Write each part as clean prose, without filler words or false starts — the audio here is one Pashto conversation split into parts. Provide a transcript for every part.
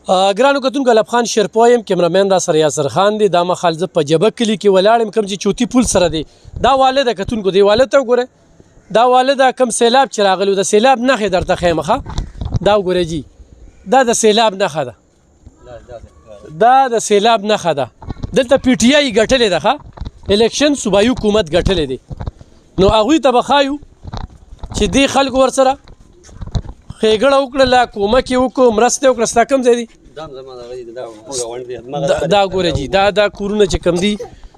ګرانو کتونکو الف خان شیرپوی یم کیمرامین را سره یاسر خان دی دا مخال زه په جبه کلي کې ولاړ یم کوم چې چوتي پل سره دی دا واله ده کتونکو دی واله ته وګورئ دا واله ده کوم سیلاب چې راغلی د سیلاب نښې درته ښیم ښه دا وګورئ جي دا د سیلاب نښه ده دا د سیلاب نښه ده دلته پی ټي آی ګټلې ده ښه الیکشن صوبایي حکومت ګټلې دی نو هغوی ته به ښایو چې دې خلکو ورسره ښېګړه وکړله کومک یې وکړو مرسته یې وکړه ستا کوم ځای دی دا ګوره جي دا کورونه چې کوم دي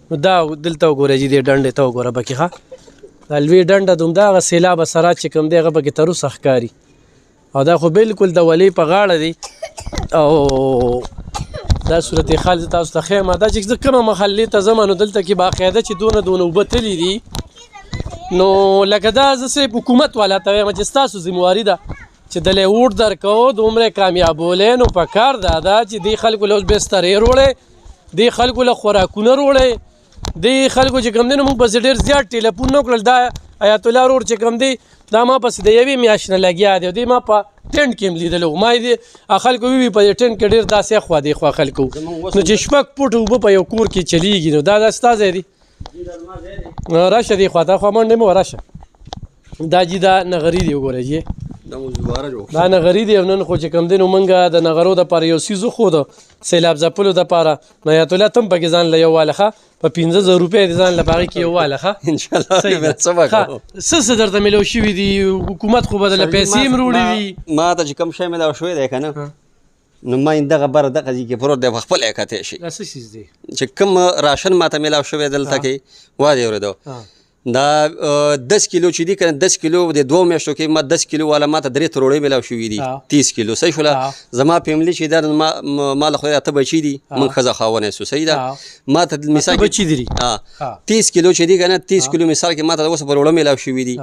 نو دا دلته وګوره جي دې ډنډې ته وګوره پکې ښه دا لوی ډنډه د همدغه سیلاب اثرات چې کوم دی هغه پکې تر اوسه ښکاري او دا خو بالکل د ولې په غاړه دی او دا صورت حال زه تاسو ته ښیم دا چې زه کومه محلې ته ځم نو دلته کې باقاعده چې دونه اوبه تللي دي نو لکه دا زه صرف حکومت والا ته وایم چې ستاسو ذمواري ده چې دلې ووټ درکوو دومره کامیابولی نو په کار دا ده چې دې خلکو له اوس بسترې روړی دې خلکو له خوراکونه روړی دې خلکو چې کوم دی نو موږ پسې ډېر زیات ټیلیفون نه وکړل دا حیات الله روډ چې کوم دی دا ما پسې د یوې میاشتې نه لګیا دی او دې ما په ټینټ کې هم لیدلی وو ما یې خلکو ووي په دې ټینټ کې ډېر داسې خوا دې خوا خلکو نو چې شپږ فوټه اوبه په یو کور کې چلیږي نو دا ستا ځای دی راشه دې خوا ته خوا منډې مه راشه دا جي دا نغري دی وګوره جي دا نغري دی او نن خو چې کوم دی نو موږ د نغرو دپاره یو څیز وښودو سیلاب ځپلو دپاره نو حیات الله ته هم پکې ځان له یو واله ښه په 15,000 روپۍ د ځان له په هغې کې یو واله ښه څه درته میلاو شوي دي حکومت خو به دله پیسې هم روړي وي ما ته چې کوم شی میلاو شوی دی که نه نو ما دغه بر دغه ځای کې پروت دی په خپل یې کتی شي دا څه څیز دی چې کوم راشن ما ته میلاو شوی دلته کې وا دې اورېدو دا 10 کیلو چې دي کنه 10 کیلو د 2 میاشتو کې ما 10 کیلو والا ماته 3 تروړې ملاو شوې دي 30 کیلو صحیح شوله زما فیملی چې دا ما له خو ته بچی دي من خزه خاونه سو صحیح ده ما ته مثال بچی دي 30 کیلو چې دي کنه 30 کیلو مثال کې ماته اوس پروړې ملاو شوې دي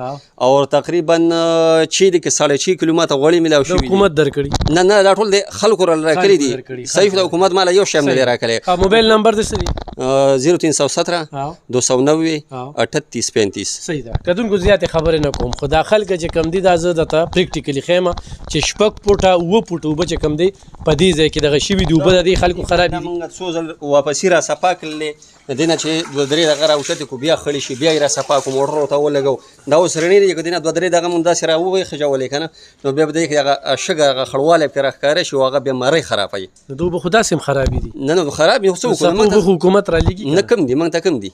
او تقریبا چې دي کې 6.5 کیلو ماته غوړې ملاو شوې دي حکومت درکړي نه نه دا ټول د خلکو راکړي دي صحیح ده حکومت مال یو شامل راکړي موبایل نمبر دې سری 0317 290 3835 صحیح ده کدونکو زیاتې خبرې نه کوم خو دا خلک چې کم دي دا زه درته پریکټیکلي ښیم چې شپږ فوټه اووه فوټه اوبه چې کم دی په دې ځای کې دغه شوي دي اوبه د دې خلکو خرابې دي موږ څو ځل واپسي را صفا کړلې د دې نه چې دوه درې دغه راوچتې کړو بیا خړې شي بیا یې را صفا کړو موټر ورته ولګو دا اوس رڼې دي که دې نه دوه درې دغه مونږ داسې را وخېژولې که نه نو بیا به دې کې هغه شګه هغه خړوالی پرې راښکاره شي او هغه بیا مرۍ خرابوي نو د اوبه خو داسې هم خرابې دي نه نه خراب دي خو څه وکړو حکومت رالېږي نه کم دي موږ ته کم دي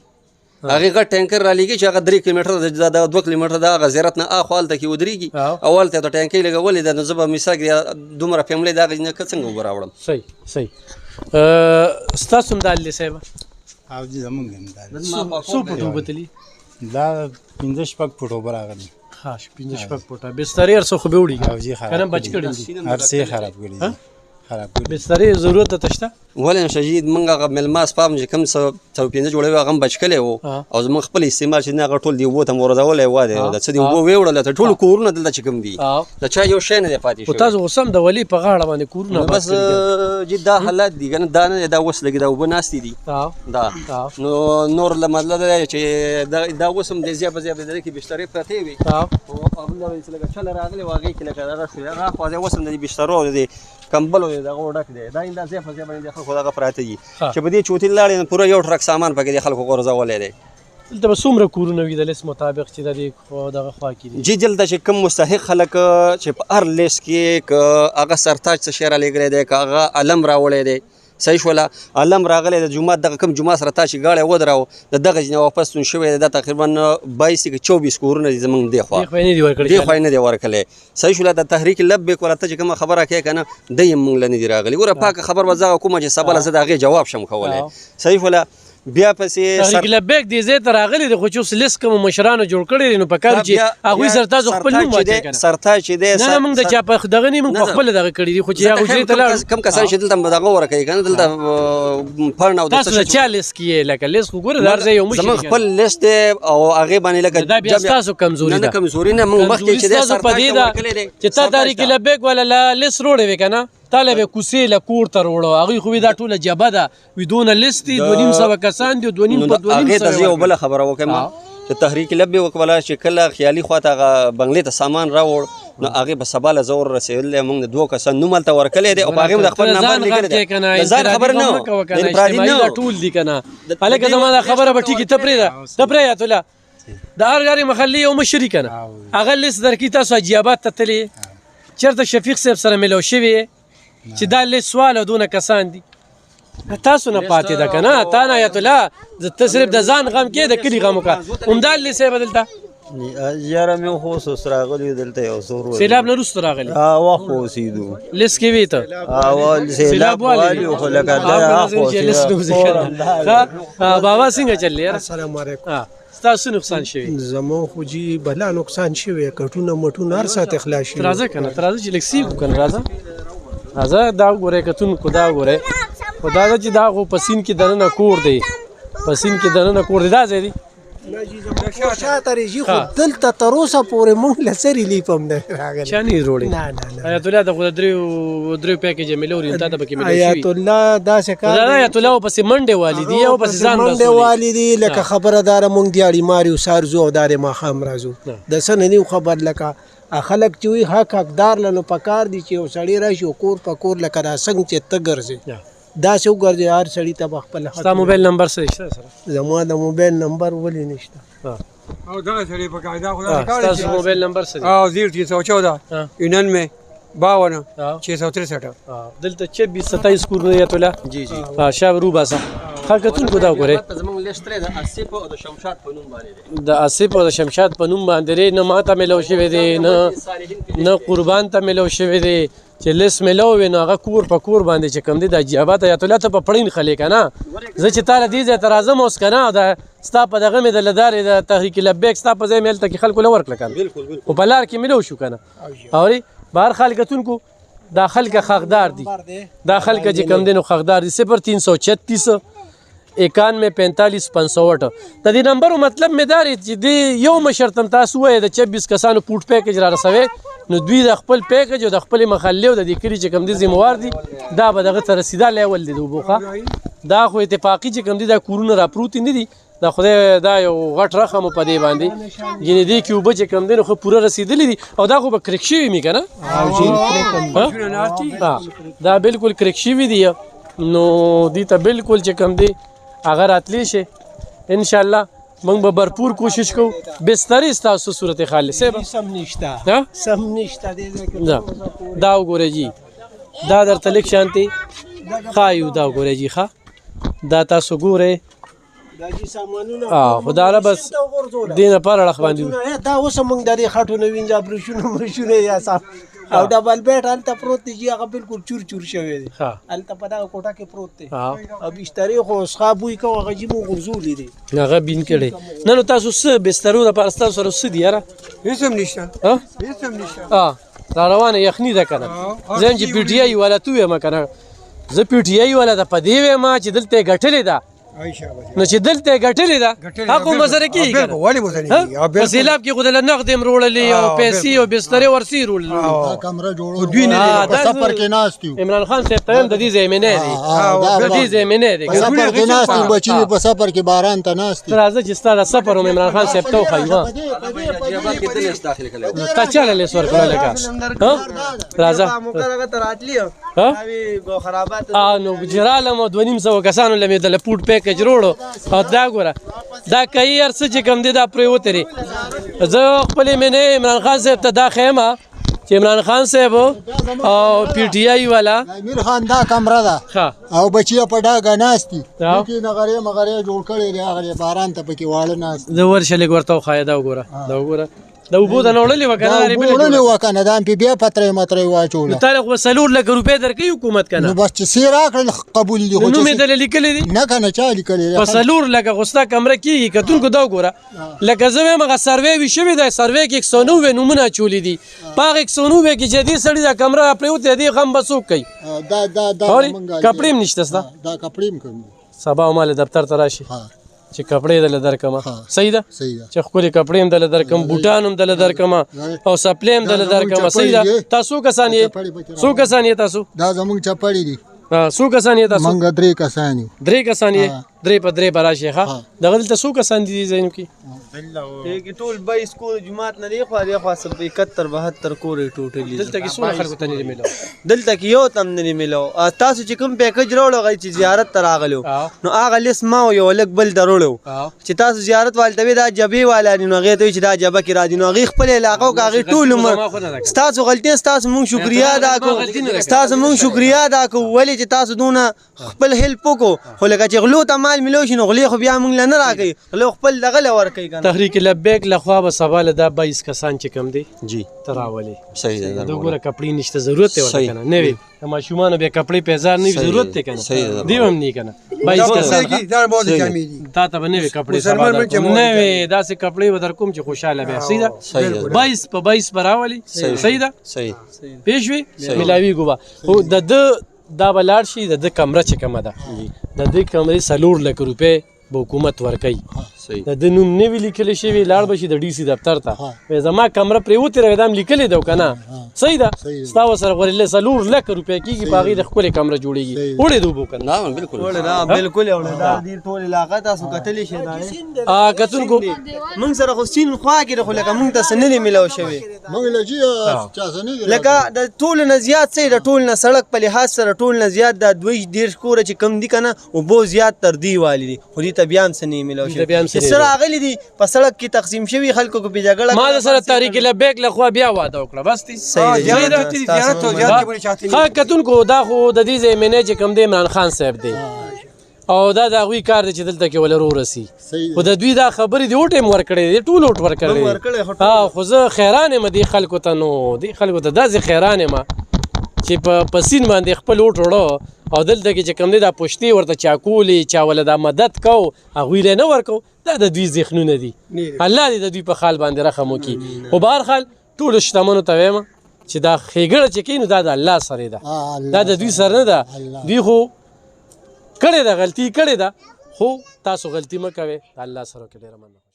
هغې غټ ټینکر رالېږي چې هغه 3 کیلومتره د 2 کیلومتره د هغه زیارت نه اخوا هلته کې ودرېږي اول ته د ټینکۍ لګولې ده نو زه به مثال کې دومره فیملی د هغې نه که څنګه اوبه راوړم صحیح صحیح ستاسو هم دا لې صاحبه او جي زمونږ هم دا څو فوټه اوبه تلي دا 15 شپږ فوټه اوبه راغلي ښه 15 شپږ فوټه بسترې هر څه خو به وړي او جي خراب کنه بچ کړي دي هر څه خراب کړي دي خراب کړي بسترې ضرورت ته شته ولې نشه جي موږ هغه میلمه اسباب چې کوم څه 15 جوړوي هغه هم بچ کړی وو او زموږ خپل استعمال چې هغه ټول دی اوبو ته مو ورځولی وه دی د څه دي اوبه ویوړله ته ټول کورونه دلته چې کوم دي د چا یو شی نه دی پاتې خو تاسو اوس هم د ولي په غاړه باندې کورونه بس جي دا حالات دي که نه دا نه دا اوس لږ دا اوبه ناستې دي دا نو نور له مطلب دا دی چې دا اوس هم د زیات په زیات د دې کې بسترې پرتې وي او چې لږ چله راغلی و هغې کې لکه دغه شو هغه خوا ځای اوس هم د دې بسترو د کمبلو دی دغه ډک دی دا اندازې په ځای باندې خلکو دغه پراته دي چې په دې چوتي لاړې نو پوره یو ټرک سامان پکې د خلکو غورځولی دی دلته به څومره کورونه وي د لیست مطابق چې د دې دغه خوا کې دي جي دلته چې کوم مستحق خلک چې په هر لیست کې که هغه سرتاج څه شی رالیږلی دی که هغه علم راوړی دی صحیح شوله علم راغلی د جومات دغه کوم جومات سره تا چې ګاډی ودراو د دغه ځای نه واپس ستون شوی دی دا تقریبا 22 که 24 کورونه دي زموږ دې خوا دې خوا یې نه دی ورکړلی صحیح شوله د تحریک لبیک ولا ته چې کومه خبره کوې که نه دی یې موږ له نه دي راغلي ګوره پاکه خبر به زه کومه چې سبله زه د هغې جواب شم کولی صحیح شوله بیا پسې تحریک لبیک دې ځای ته راغلی دی خو چې اوس لیست کومو مشرانو جوړ کړی دی نو په کار چې هغوی سره تاسو خپل نوم واچوئ که نه سرتاج چې دی نه موږ د چا په دغه نه موږ په خپله دغه کړي دي خو چې هغه حجرې ته لاړو کوم کسان چې دلته دغه ورکوي که نه دلته پړن او تاسو د چا لیست کې یې لکه لیست خو ګوره د هر ځای یو مشر زموږ خپل لیست دی او هغې باندې لکه دا بیا ستاسو کمزوري ده نه کمزوري نه موږ مخکې چې دی ستاسو په دې ده چې تا تحریک لبیک والا لیست روړی وې که نه تا له به کوڅې له کور ته روړو هغوی خو دا ټوله جبه ده وي دونه لیست دي 2.5 کسان دي 2.5 په 2.5 هغې ته زه یو بله خبره وکړم چې تحریک لبې وکوله چې کله خیالي خواته هغه بنګلې ته سامان راوړ نو هغې به سبا له زور رسېدلی موږ د 2 کسان نوم هلته ورکلی دی او په هغې د خپل نمبر لیکلی دی د ځان خبر نه و انفرادي نه و ټول دي که نه هلکه زما دا خبره به ټیکي ته پرېږده ته پرېږده الله د هرګارې محلې یو مشري که نه هغه لیست درکړي تاسو حاجي آباد ته تللی چېرته شفیق صاحب سره میلاو شوي چې دا لیست سوال او دونه کسان دي تاسو نه پاتې ده که نه تا نه آیت الله ته صرف د ځان غم کې د کلي غم وکړه همدا لیست یې به دلته یاره مې خو اوس راغلی دلته یو څو سیلاب نه وروسته راغلی وخت اوسېدو لیست کې وي ته سیلاب والي خو لکه بابا څنګه چل یاره السلام علیکم ستاسو نقصان شوي زمون خو جی بلا نقصان شوی کټونه مټونه هر ساعت اخلاص شي راځه کنه راځه چې لکسي کو کنه راځه دا غوره کتون کو دا غوره خدا دا چې دا غو پسین کې دنه کور دی پسین کې دنه کور دی دا ځای دی شاته ریږي خو دلته تر اوسه پورې مونږ له سرې لیپم نه راغلی چاني روړی نه نه آیت الله د خو درې پیکیج ملوري تا د پکې ملي شي آیت الله داسې کار دا آیت الله پسې منډه والی دی او پسې ځان منډه والی دی لکه خبره دار مونږ دیاړي ماریو سارزو او دارې ماښام راځو د څه نه نیو خبر لکه خلک چې وي حقدار لنو پکار دي چې یو سړی راشي کور په کور لکه دا څنګه چې ته ګرځې داسې وګرځې هر سړي ته به خپل ستا موبایل نمبر څه شته سره زما د موبایل نمبر ولې نشته او دغه سړی په قاعده خو ستاسو موبایل نمبر څه دی 0314 99 52 663 دلته 26 27 کورونه آیت الله جی جی شاب رو باسه خاکتون کو دا غوره زمونږ لیست دی د آصف او د شمشاد په نوم باندې دی د آصف او د شمشاد په نوم باندې نه ماته ملو شوی دی نه قربان ته ملو شوی دی چې لیست ملو وي نو هغه کور په کور باندې چې کوم دی د حاجي آباد آیت الله ته په پړین خلې که نه زه چې تا له دې ځای ته راځم اوس که نه د ستا په دغه مې د لدارې د تحریک لبیک ستا په ځای مې هلته کې خلکو له ورکړه که نه خو په لار کې ملو شو که نه اورې بهر خال کتونکو دا خلک حقدار دي دا خلک چې کم دی نو حقدار دي 0336 91 45 65 د دې نمبرو مطلب مې دا دی چې د یو مشر تم تاسو وایي د 26 کسانو پوټ پیکج را رسوي نو دوی د خپل پیکج او د خپل محلې او د دې کلي چې کوم دي ذمہوار دي دا به دغه ته رسیدا لیول دي د اوبو دا خو اتفاقي چې کوم دي دا کورونه راپروتي نه دي دا خدای دا یو غټ رقم په دې باندې یعنې دې کې اوبه چې کوم دي نو خو پوره رسېدلي دي او دا خو به کرک شوي مي که نه دا بالکل کرک شوي دي نو دې ته بالکل چې کوم دی هغه راتلی شي انشاءالله موږ به بھرپور کوشش کوو بسترې ستاسو صورت حال سم نشته سم نشته دا وګورئ جی دا درته لږ شانتې ښایو دا وګورئ جی ښه دا تاسو ګورئ خو دا بس دې نه پر اړخ باندې دا اوس موږ د دې خټونه وینځه برشونه یا صاحب او ډبل بیټ هلته پروت دی چې هغه بالکل چور چور شوی دی هلته په دغه کوټه کې پروت دی او بسترې خو څښا بوی کوه هغه جي مو غورځولي دی هغه بین کړی نه نو تاسو څه بسترو دپاره ستاسو سره څه دي یاره هېڅ هم نشته هېڅ هم نشته را روانه یخني ده که نه زه یم چې پی ټي آی والا تو ویم که نه زه پی ټي آی والا ده په دې ویم چې دلته یې ګټلې ده نو چې دلته یې ګټلې ده حق مو سره کېږي که نه په سیلاب کې خو دله نغد یم روړلې او پیسې او بسترې ورسې روړلې کمره جوړو په سفر کې ناست یو عمران خان صاحب ته هم د دې زمینه دی د دې زمینه دی په سفر کې ناست یو بچي په سفر کې باران ته ناست راځه چې ستا د سفر هم عمران خان صاحب ته وښایو تا چاله لیست ورکړه لکه راځه نو جرالم او 200 کسانو له مې دله پوټ پیکج روړو او دا ګوره دا کوي هر څه چې کوم دی دا پرېوتې دی زه خپلې مینې عمران خان صاحب ته دا ښیم چې عمران خان صاحب او پی ټي آی والا امیر خان دا کمره ده او بچي په ډاګه ناست دي کې نغرې مغرې جوړ کړي دي هغه باران ته پکې واړه ناست زه ورشه لږ ورته وښایه دا وګوره د اوبو د نه وړلې وه که نه وړلې وه که نه دا پې بیا پترې مترې واچوله نو تا له خو 4 لکه روپۍ درکوي حکومت که نه نو بس چې څه راکړل قبول دي نو نوم یې دله لیکلی دي نه که نه چا لیکلی دی په 4 لکه خو ستا کمره کېږي کتونکو دا وګوره لکه زه وایم هغه سروې وي شوې دی سروې کې 190 نومونه اچولي دي په هغه 190 کې چې دې سړي دا کمره پرېوتې دې غم به څوک کوي کپړې هم نشته ستا دا کپړې هم کوم سبا ما له دفتر ته راشي چې کپړې دله درکمه صحیح ده چې ښکلې کپړې هم دله درکم بوټان هم دله درکمه او سپلې هم دله درکمه صحیح ده تاسو کسان یې څو کسان یې تاسو دا زموږ چپړې دي څو کسان یې تاسو موږ 3 کسان یو 3 کسان یې درې په درې به راشي ښه دغه دلته څو کسان دي دې ځایونو کې کې ټول 22 کور جماعت نه دی خو دی خو 71 72 کور ټوټلی دلته کې څو خلکو ته نه ملو دلته کې یو تم نه ملو تاسو چې کوم پیکج راوړل غي چې زیارت ته راغلو نو هغه لیس ما یو لک بل درولو چې تاسو زیارت والته دا جبي والا نو هغه ته چې دا جبه کې را دي نو هغه خپل علاقو هغه ټول عمر تاسو غلطي تاسو مونږ شکریا ادا کوو تاسو مونږ شکریا ادا کوو ولې چې تاسو دونه خپل هیلپ وکړو خو لکه چې غلو ته مال ملو شي نو غلي خو بیا مونږ نه راکې غلو خپل دغه لور کوي کنه تحریک لبیک لخوا به سوال دا 22 کسان چې کم دي جی تراولي صحیح ده دا ګوره کپڑے نشته ضرورت ورته کنه نه وي ماشومان به کپڑے پیزار نه ضرورت ته کنه دیوم نه کنه 22 کسان دا بہت جامع دي تا ته نه وي کپڑے سبا نه وي دا سه کپڑے ودر کوم چې خوشاله به سیده 22 په 22 براولي سیده صحیح پېښوي ملاوي ګوا او د دا بلار شي د کمره چې کومه ده د دې کمرې 3 لک روپے به حکومت ورکړي د نوم نه وی لیکل شي لاړ بشي د ډي سي دفتر ته زما کمره پریوتی راغدم لیکل دی کنه صحیح ده ستا سره غوړل 3 لک روپے کیږي باغی د خپل کمره جوړیږي وړي دوبو کنه نه بالکل نه بالکل دا دې ټول علاقه تاسو کتلی شي دا کتون کو مونږ سره خو سین خوا کې خو لکه مونږ ته سنلي ملو شوی مونږ لږی چا سنې لکه د ټول نه زیات سي د ټول نه سړک په لحاظ سره ټول نه زیات د 2.5 کور چې کم دي کنه او بو زیات تر دی والی دي خو دې ته بیا سنې ملو شوی سره اغلی دي په سړک کې تقسیم شوی خلکو کو په جګړه ما سره تحریک لبیک لخوا بیا واده وکړه بس دي زیارت تو زیارت کې بری چاته ها کتون کو دا خو د دې زمینه چې کم دی عمران خان صاحب دی او دا د غوي کار دی چې دلته کې ولر ورسي خو د دوی دا خبرې دی او ټیم ور کړی دی ټول اوټ ور کړی ها خو زه خیرانه مدي خلکو ته نو دی خلکو ته داسې خیرانه ما چې په پسین باندې خپل اوټ وړو او دلته کې چې کم دی دا پښتي ورته چاکولې چا ول دا مدد کو هغه له نه ورکو دا د دوی ذهنونه دي الله دې د دوی په خال باندې رحم وکي خو بهر حال ټول شتمنو ته وایم چې دا خېګړه چې کینو دا د الله سره ده دا د دوی سره نه ده دوی خو کړي دا غلطي کړي دا خو تاسو غلطي مکوئ الله سره کې ډیر مننه